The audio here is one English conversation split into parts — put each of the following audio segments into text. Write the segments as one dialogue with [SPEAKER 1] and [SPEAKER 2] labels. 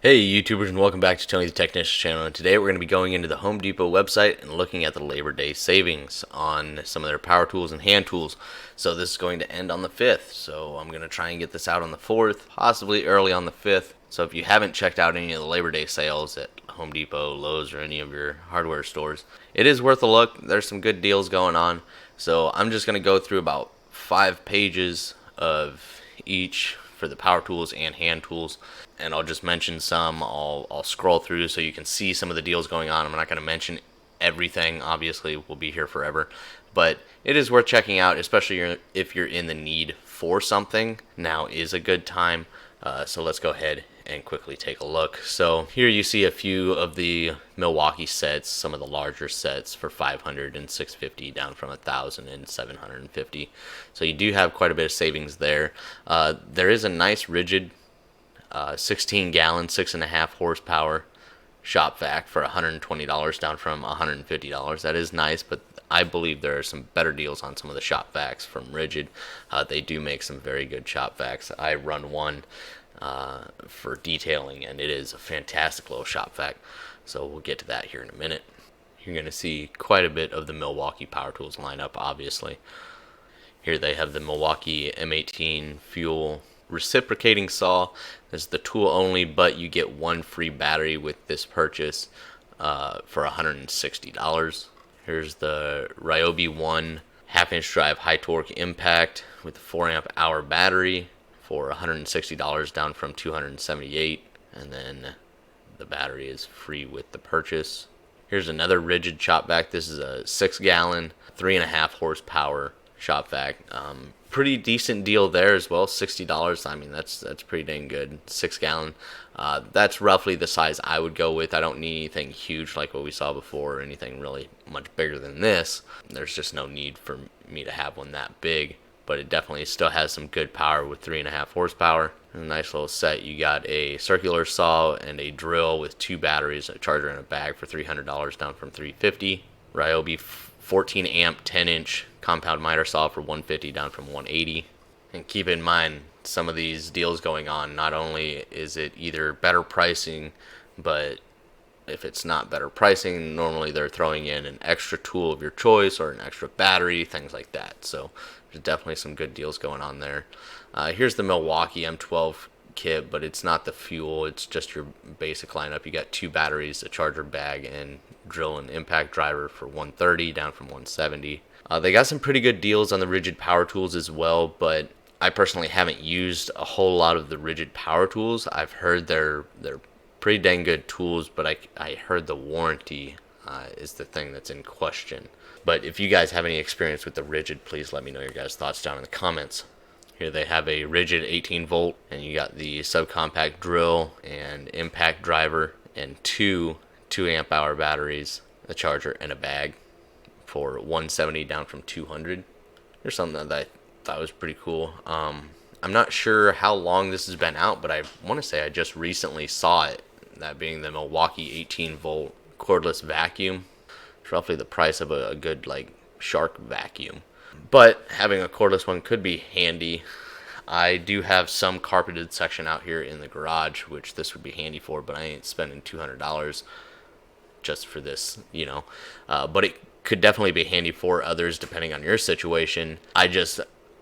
[SPEAKER 1] Hey YouTubers, and welcome back to Tony the Technician channel. And today we're going to be going into the Home Depot website and looking at the Labor Day savings on some of their power tools and hand tools. So this is going to end on the 5th, so I'm going to try and get this out on the 4th, possibly early on the 5th. So if you haven't checked out any of the Labor Day sales at Home Depot, Lowe's, or any of your hardware stores, it is worth a look. There's some good deals going on. So I'm just going to go through about 5 pages of each for the power tools and hand tools, and I'll just mention some. I'll scroll through so you can see some of the deals going on. I'm not going to mention everything, obviously we'll be here forever, but it is worth checking out, especially if you're in the need for something. Now is a good time. So let's go ahead and quickly take a look. So here you see a few of the Milwaukee sets, some of the larger sets for $500 and $650, down from $1,000 and $750. So you do have quite a bit of savings there. There is a nice rigid 16-gallon, 6.5 horsepower shop vac for $120, down from $150. That is nice, but I believe there are some better deals on some of the shop vacs from Rigid. They do make some very good shop vacs. I run one for detailing, and it is a fantastic little shop vac. So we'll get to that here in a minute. You're going to see quite a bit of the Milwaukee Power Tools lineup, obviously. Here they have the Milwaukee M18 Fuel reciprocating saw. This is the tool only, but you get one free battery with this purchase for $160. Here's the Ryobi 1 half-inch drive high torque impact with a 4 amp hour battery for $160, down from $278, and then the battery is free with the purchase. Here's another rigid shop vac. This is a 6-gallon, 3.5 horsepower shop vac. Pretty decent deal there as well, $60. I mean, that's pretty dang good. 6-gallon. That's roughly the size I would go with. I don't need anything huge like what we saw before, or anything really much bigger than this. There's just no need for me to have one that big, but it definitely still has some good power with 3.5 horsepower. And a nice little set. You got a circular saw and a drill with 2 batteries, a charger, and a bag for $300, down from $350. Ryobi 14 amp 10-inch compound miter saw for $150, down from $180. And keep in mind, some of these deals going on, not only is it either better pricing, but if it's not better pricing, normally they're throwing in an extra tool of your choice or an extra battery, things like that. So there's definitely some good deals going on there. Here's the Milwaukee M12 kit, but it's not the fuel, it's just your basic lineup. You got 2 batteries, a charger, bag, and drill and impact driver for $130, down from $170. They got some pretty good deals on the rigid power tools as well, but I personally haven't used a whole lot of the rigid power tools. I've heard they're pretty dang good tools, but I heard the warranty is the thing that's in question. But if you guys have any experience with the rigid, please let me know your guys' thoughts down in the comments. Here they have a rigid 18 volt, and you got the subcompact drill and impact driver and 2 amp hour batteries, a charger, and a bag for $170, down from $200. Here's something that I thought was pretty cool. I'm not sure how long this has been out, but I want to say I just recently saw it, that being the Milwaukee 18 volt cordless vacuum. It's roughly the price of a good Shark vacuum, but having a cordless one could be handy. I do have some carpeted section out here in the garage, which this would be handy for, but I ain't spending $200 just for this, but it could definitely be handy for others depending on your situation.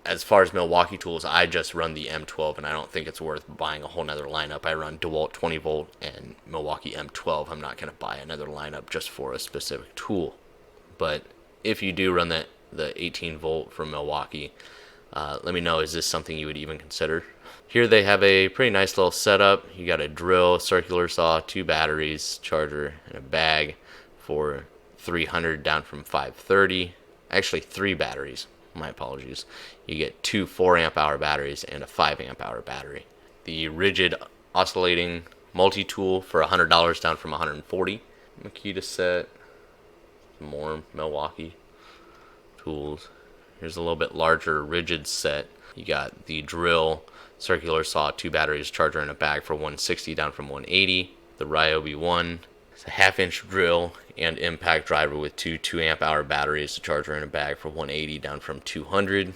[SPEAKER 1] As far as Milwaukee tools, I just run the M12, and I don't think it's worth buying a whole nother lineup. I run DeWalt 20 volt and Milwaukee M12. I'm not going to buy another lineup just for a specific tool. But if you do run the 18 volt from Milwaukee, let me know, is this something you would even consider? Here they have a pretty nice little setup. You got a drill, circular saw, 2 batteries, charger, and a bag for $300, down from $530. Actually, 3 batteries. My apologies. You get 2 4 amp hour batteries and a 5 amp hour battery. The rigid oscillating multi-tool for $100, down from $140. Makita set. More Milwaukee tools. Here's a little bit larger rigid set. You got the drill, circular saw, 2 batteries, charger, and a bag for $160, down from $180. The Ryobi 1. It's a half-inch drill and impact driver with 2 amp hour batteries, a charger, and a bag for $180, down from $200.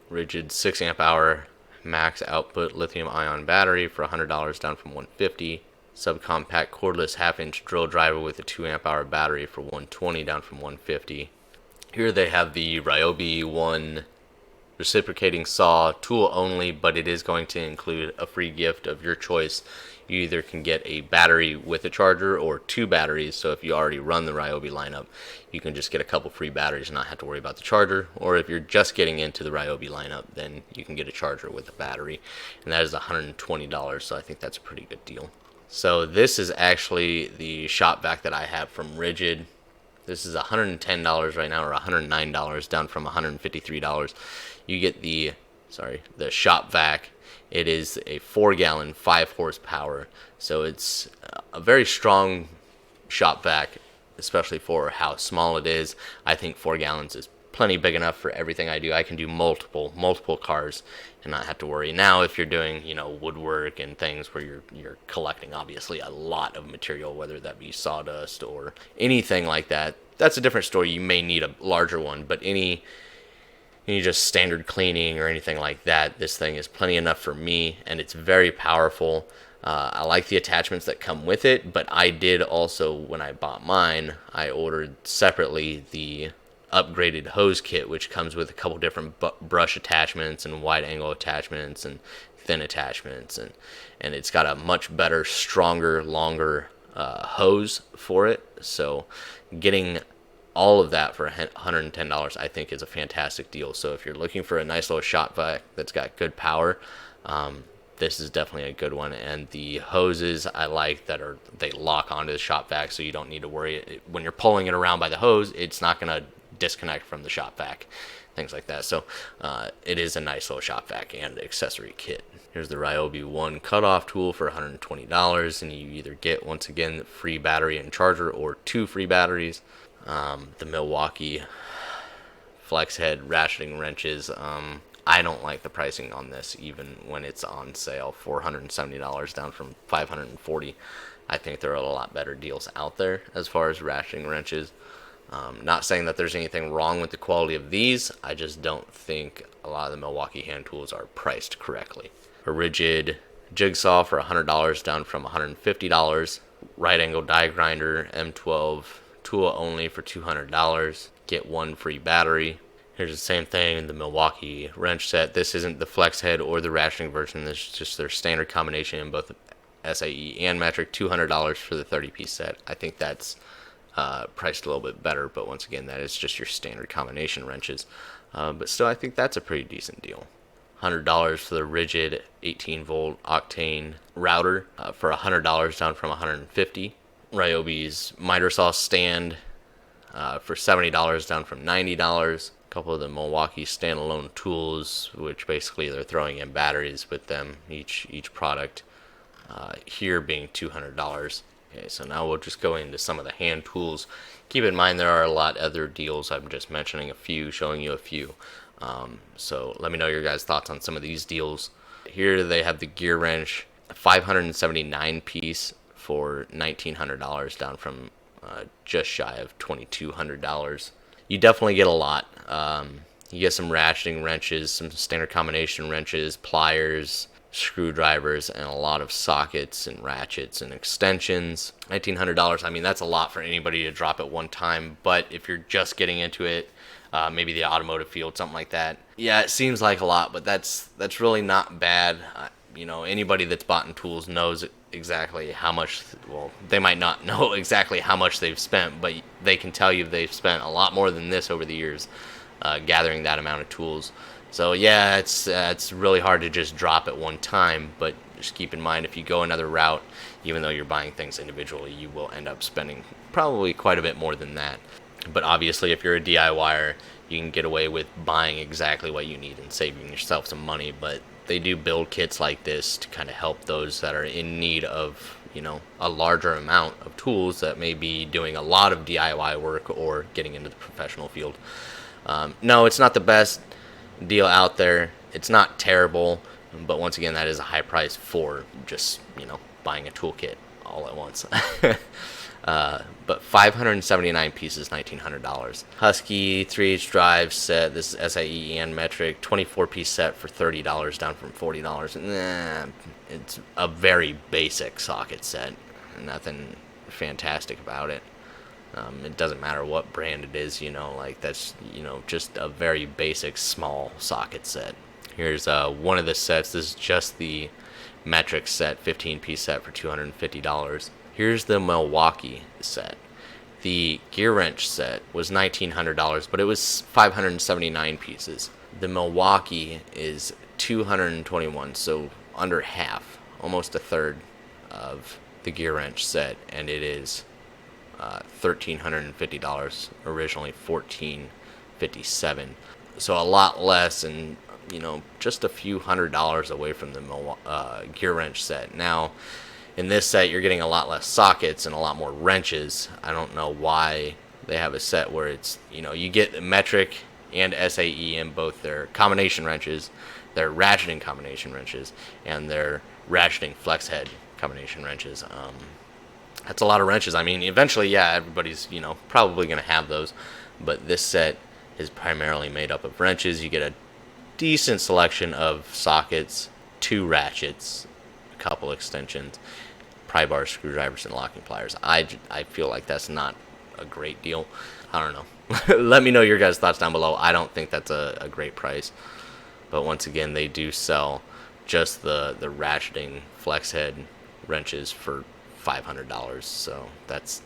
[SPEAKER 1] Rigid 6 amp hour max output lithium ion battery for $100, down from $150. subcompact cordless half-inch drill driver with a 2 amp hour battery for 120 down from 150. Here they have the Ryobi 1 reciprocating saw, tool only, but it is going to include a free gift of your choice. You either can get a battery with a charger or 2 batteries, so if you already run the Ryobi lineup, you can just get a couple free batteries and not have to worry about the charger. Or if you're just getting into the Ryobi lineup, then you can get a charger with a battery, and that is $120, so I think that's a pretty good deal. So this is actually the shop vac that I have from Rigid. This is $110 right now, or $109, down from $153. You get the shop vac. It is a 4-gallon, 5 horsepower. So it's a very strong shop vac, especially for how small it is. I think 4 gallons is plenty big enough for everything I do. I can do multiple cars and not have to worry. Now, if you're doing, woodwork and things where you're collecting obviously a lot of material, whether that be sawdust or anything like that, that's a different story. You may need a larger one, but any just standard cleaning or anything like that, this thing is plenty enough for me, and it's very powerful. I like the attachments that come with it, but I did also, when I bought mine, I ordered separately the upgraded hose kit, which comes with a couple different brush attachments and wide angle attachments and thin attachments, and it's got a much better, stronger, longer hose for it. So getting all of that for $110 I think is a fantastic deal. So if you're looking for a nice little shop vac that's got good power, this is definitely a good one. And the hoses I like that they lock onto the shop vac, so you don't need to worry when you're pulling it around by the hose, it's not going to disconnect from the shop vac, things like that. So it is a nice little shop vac and accessory kit. Here's the Ryobi 1 cutoff tool for $120, and you either get, once again, free battery and charger or 2 free batteries. The Milwaukee flex head ratcheting wrenches, I don't like the pricing on this, even when it's on sale, $470 down from $540. I think there are a lot better deals out there as far as ratcheting wrenches. Not saying that there's anything wrong with the quality of these, I just don't think a lot of the Milwaukee hand tools are priced correctly. A Rigid jigsaw for $100 down from $150. Right angle die grinder M12 tool only for $200. Get 1 free battery. Here's the same thing, the Milwaukee wrench set. This isn't the flex head or the ratcheting version. This is just their standard combination in both SAE and metric. $200 for the 30-piece set. I think that's priced a little bit better, but once again, that is just your standard combination wrenches. But still, I think that's a pretty decent deal. $100 for the Rigid 18-volt octane router for $100 down from $150. Ryobi's miter saw stand for $70 down from $90. A couple of the Milwaukee standalone tools, which basically they're throwing in batteries with them, each product here being $200. Okay, so now we'll just go into some of the hand tools. Keep in mind there are a lot of other deals. I'm just mentioning a few, showing you a few. So let me know your guys' thoughts on some of these deals. Here they have the gear wrench, 579 piece for $1,900, down from just shy of $2,200. You definitely get a lot. You get some ratcheting wrenches, some standard combination wrenches, pliers, screwdrivers, and a lot of sockets and ratchets and extensions. $1,900, I mean, that's a lot for anybody to drop at one time, but if you're just getting into it, maybe the automotive field, something like that, yeah, it seems like a lot, but that's really not bad. Anybody that's bought in tools knows exactly how much, well, they might not know exactly how much they've spent, but they can tell you they've spent a lot more than this over the years gathering that amount of tools. So yeah, it's really hard to just drop at one time, but just keep in mind if you go another route, even though you're buying things individually, you will end up spending probably quite a bit more than that. But obviously if you're a DIYer, you can get away with buying exactly what you need and saving yourself some money, but they do build kits like this to kind of help those that are in need of, a larger amount of tools that may be doing a lot of DIY work or getting into the professional field. No, it's not the best deal out there. It's not terrible, but once again, that is a high price for just, buying a toolkit all at once. But 579 pieces, $1,900. Husky 3H drive set. This is SIE and metric. 24-piece set for $30, down from $40. Nah, it's a very basic socket set. Nothing fantastic about it. It doesn't matter what brand it is, like that's, just a very basic small socket set. Here's one of the sets. This is just the metric set, 15-piece set for $250. Here's the Milwaukee set. The gear wrench set was $1,900, but it was 579 pieces. The Milwaukee is 221, so under half, almost a third of the gear wrench set, and it is $1,350, originally $1,457. So a lot less, and just a few $100s away from the gear wrench set. Now, in this set, you're getting a lot less sockets and a lot more wrenches. I don't know why they have a set where it's, you get metric and SAE in both their combination wrenches, their ratcheting combination wrenches, and their ratcheting flex head combination wrenches. That's a lot of wrenches. I mean, eventually, yeah, everybody's, probably going to have those. But this set is primarily made up of wrenches. You get a decent selection of sockets, 2 ratchets, a couple extensions, pry bars, screwdrivers, and locking pliers. I feel like that's not a great deal. I don't know. Let me know your guys' thoughts down below. I don't think that's a great price. But once again, they do sell just the ratcheting flex head wrenches for $500. So that's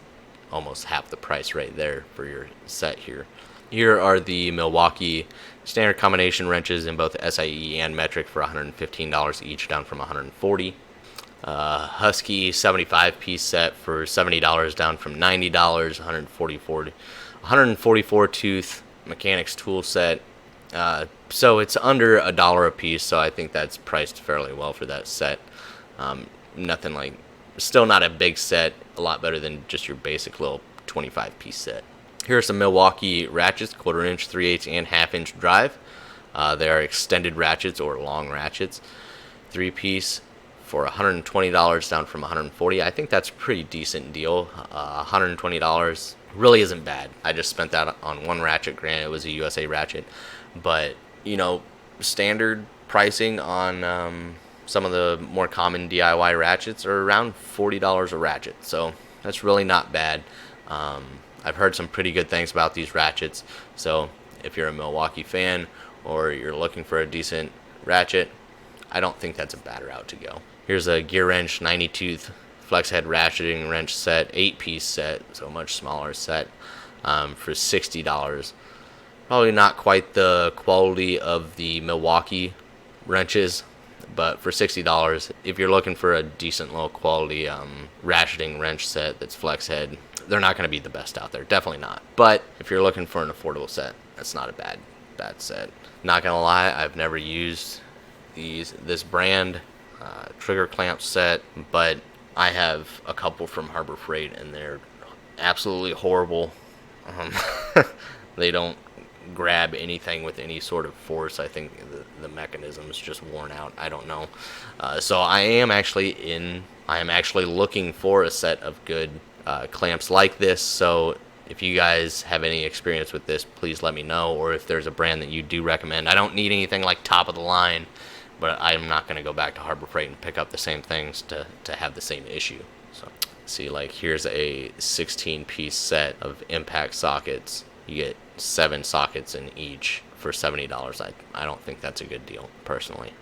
[SPEAKER 1] almost half the price right there for your set here. Here are the Milwaukee standard combination wrenches in both SIE and metric for $115 each, down from $140. Husky 75-piece set for $70, down from $90. 144 tooth mechanics tool set. So it's under $1 a piece, so I think that's priced fairly well for that set. Nothing like, still not a big set, a lot better than just your basic little 25-piece set. Here are some Milwaukee ratchets, 1/4 inch, 3/8, and 1/2 inch drive. They are extended ratchets or long ratchets. 3-piece for $120, down from $140. I think that's a pretty decent deal. $120 really isn't bad. I just spent that on one ratchet. Granted, it was a USA ratchet, but standard pricing on some of the more common DIY ratchets are around $40 a ratchet. So that's really not bad. I've heard some pretty good things about these ratchets. So if you're a Milwaukee fan or you're looking for a decent ratchet, I don't think that's a bad route to go. Here's a gear wrench 90 tooth flex head ratcheting wrench set, 8-piece set, so a much smaller set, for $60. Probably not quite the quality of the Milwaukee wrenches, but for $60, if you're looking for a decent low quality ratcheting wrench set that's flex head, they're not going to be the best out there. Definitely not. But if you're looking for an affordable set, that's not a bad set. Not going to lie, I've never used this brand trigger clamp set, but I have a couple from Harbor Freight, and they're absolutely horrible. They don't grab anything with any sort of force. I think the mechanism is just worn out. I don't know. So I am actually looking for a set of good clamps like this. So if you guys have any experience with this, please let me know, or if there's a brand that you do recommend. I don't need anything like top of the line, but I'm not going to go back to Harbor Freight and pick up the same things to have the same issue. So see, like here's a 16-piece set of impact sockets. You get 7 sockets in each for $70. I don't think that's a good deal, personally.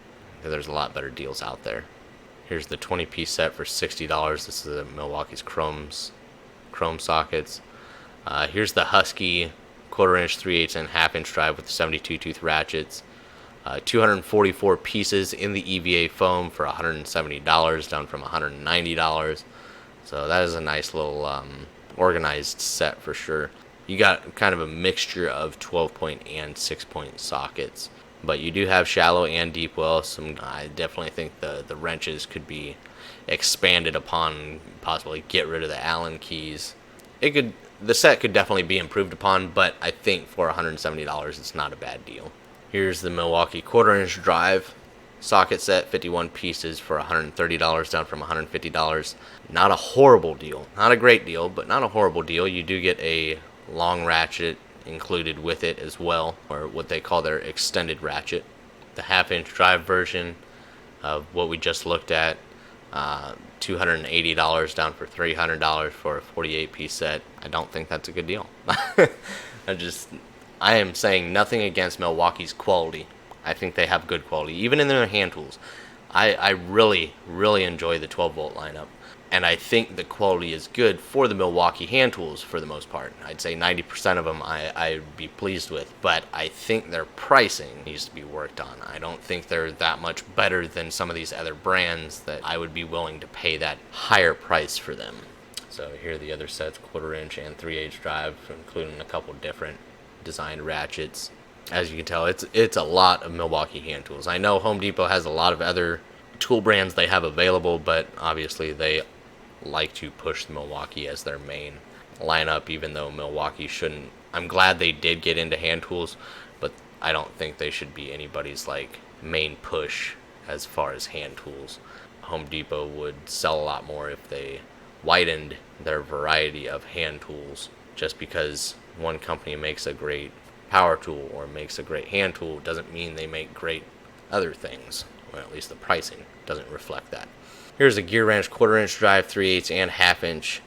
[SPEAKER 1] There's a lot better deals out there. Here's the 20-piece set for $60. This is the Milwaukee's chrome sockets. Here's the Husky 1/4 inch, 3/8, and 1/2 inch drive with the 72 tooth ratchets. 244 pieces in the EVA foam for $170, down from $190. So that is a nice little organized set for sure. You got kind of a mixture of 12-point and 6-point sockets, but you do have shallow and deep well. I definitely think the wrenches could be expanded upon, possibly get rid of the Allen keys. The set could definitely be improved upon, but I think for $170 it's not a bad deal. Here's the Milwaukee 1/4 inch drive. socket set, 51 pieces for $130, down from $150. Not a horrible deal. Not a great deal, but not a horrible deal. You do get a long ratchet included with it as well, or what they call their extended ratchet. The half-inch drive version of what we just looked at, $280 down for $300 for a 48-piece set. I don't think that's a good deal. I am saying nothing against Milwaukee's quality. I think they have good quality, even in their hand tools. I really, really enjoy the 12-volt lineup, and I think the quality is good for the Milwaukee hand tools for the most part. I'd say 90% of them I'd be pleased with, but I think their pricing needs to be worked on. I don't think they're that much better than some of these other brands that I would be willing to pay that higher price for them. So here are the other sets, 1/4 inch and 3/8 drive, including a couple different designed ratchets. As you can tell, it's a lot of Milwaukee hand tools. I know Home Depot has a lot of other tool brands they have available, but obviously they like to push Milwaukee as their main lineup, even though Milwaukee shouldn't. I'm glad they did get into hand tools, but I don't think they should be anybody's like main push as far as hand tools. Home Depot would sell a lot more if they widened their variety of hand tools. Just because one company makes a great power tool or makes a great hand tool doesn't mean they make great other things, or at least the pricing doesn't reflect that. Here's a gear wrench, 1/4 inch drive, 3/8 and half-inch,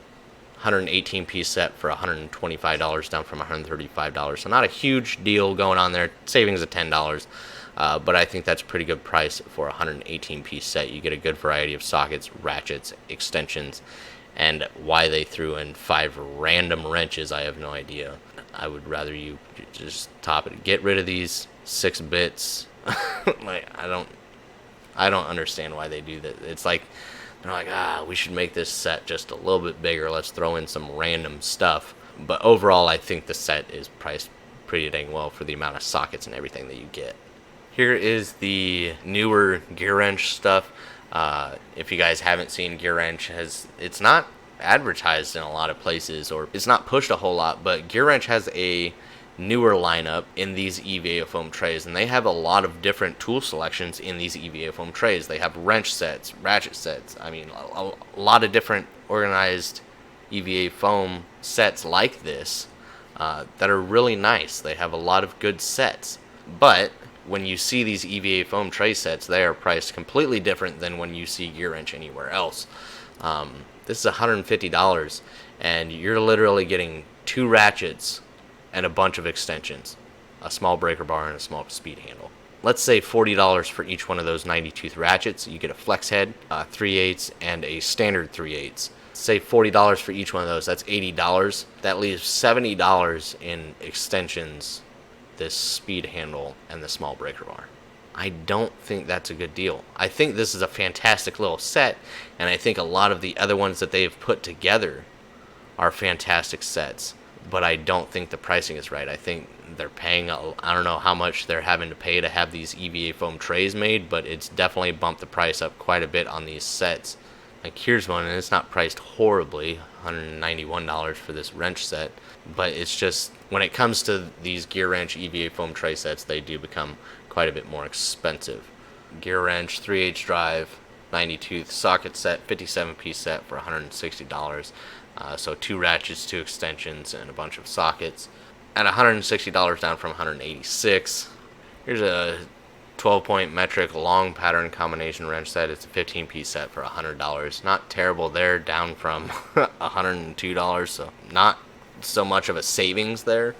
[SPEAKER 1] 118 piece set for $125, down from $135. So not a huge deal going on there, savings of $10. But I think that's a pretty good price for a 118 piece set. You get a good variety of sockets, ratchets, extensions, and why they threw in 5 random wrenches, I have no idea. I would rather you just top it. Get rid of these 6 bits. Like, I don't understand why they do that. It's like they're like, we should make this set just a little bit bigger. Let's throw in some random stuff. But overall, I think the set is priced pretty dang well for the amount of sockets and everything that you get. Here is the newer gear wrench stuff. If you guys haven't seen, gear wrench it's not advertised in a lot of places, or it's not pushed a whole lot, but gear wrench has a newer lineup in these EVA foam trays, and they have a lot of different tool selections in these EVA foam trays. They have wrench sets, ratchet sets, I mean a lot of different organized EVA foam sets like this that are really nice. They have a lot of good sets, but when you see these EVA foam tray sets, they are priced completely different than when you see gear wrench anywhere else. This is $150, and you're literally getting 2 ratchets and a bunch of extensions, a small breaker bar and a small speed handle. Let's say $40 for each one of those 90-tooth ratchets. You get a flex head, 3/8, and a standard 3/8. Say $40 for each one of those. That's $80. That leaves $70 in extensions, this speed handle, and the small breaker bar. I don't think that's a good deal. I think this is a fantastic little set, and I think a lot of the other ones that they've put together are fantastic sets, but I don't think the pricing is right. I think they're paying, I don't know how much they're having to pay to have these EVA foam trays made, but it's definitely bumped the price up quite a bit on these sets. Like, here's one, and it's not priced horribly, $191 for this wrench set, but it's just, when it comes to these gear wrench EVA foam tray sets, they do become quite a bit more expensive. Gear wrench, 3/8 drive, 90-tooth socket set, 57-piece set for $160. So 2 ratchets, 2 extensions, and a bunch of sockets at $160, down from $186. Here's a 12-point metric long pattern combination wrench set. It's a 15-piece set for $100. Not terrible there, down from $102, so not so much of a savings there.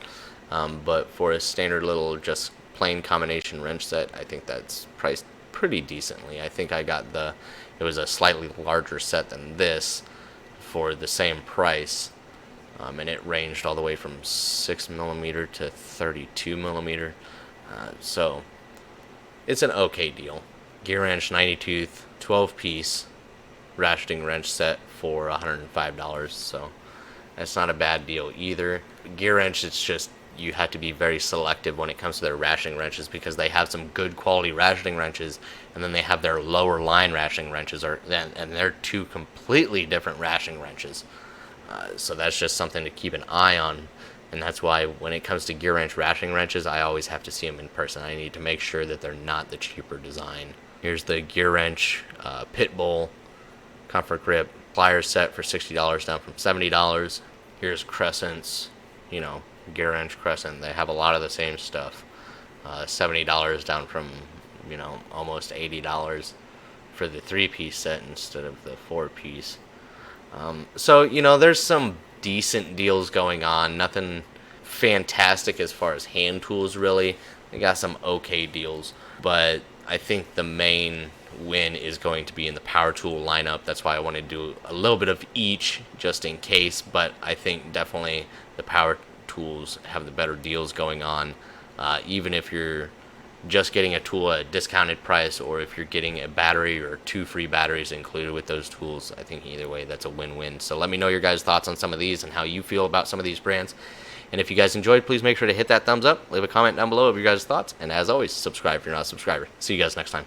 [SPEAKER 1] But for a standard little just plain combination wrench set, I think that's priced pretty decently. I think I got it was a slightly larger set than this for the same price, and it ranged all the way from 6mm to 32mm, so it's an okay deal. Gear wrench, 90-tooth, 12-piece ratcheting wrench set for $105, so that's not a bad deal either. Gear wrench, it's just, you have to be very selective when it comes to their ratcheting wrenches, because they have some good quality ratcheting wrenches, and then they have their lower line ratcheting wrenches, and they're 2 completely different ratcheting wrenches. So that's just something to keep an eye on, and that's why when it comes to gear wrench ratcheting wrenches, I always have to see them in person. I need to make sure that they're not the cheaper design. Here's the gear wrench, pit bowl, comfort grip, pliers set for $60 down from $70. Here's Crescent's, gear wrench Crescent. They have a lot of the same stuff. $70 down from, almost $80 for the 3-piece set instead of the 4-piece. So, there's some decent deals going on. Nothing fantastic as far as hand tools, really. They got some okay deals, but I think the main win is going to be in the power tool lineup. That's why I want to do a little bit of each just in case, but I think definitely the power tools have the better deals going on. Even if you're just getting a tool at a discounted price, or if you're getting a battery or 2 free batteries included with those tools, I think either way that's a win-win. So let me know your guys' thoughts on some of these and how you feel about some of these brands. And if you guys enjoyed, please make sure to hit that thumbs up, leave a comment down below of your guys' thoughts, and as always, subscribe if you're not a subscriber. See you guys next time.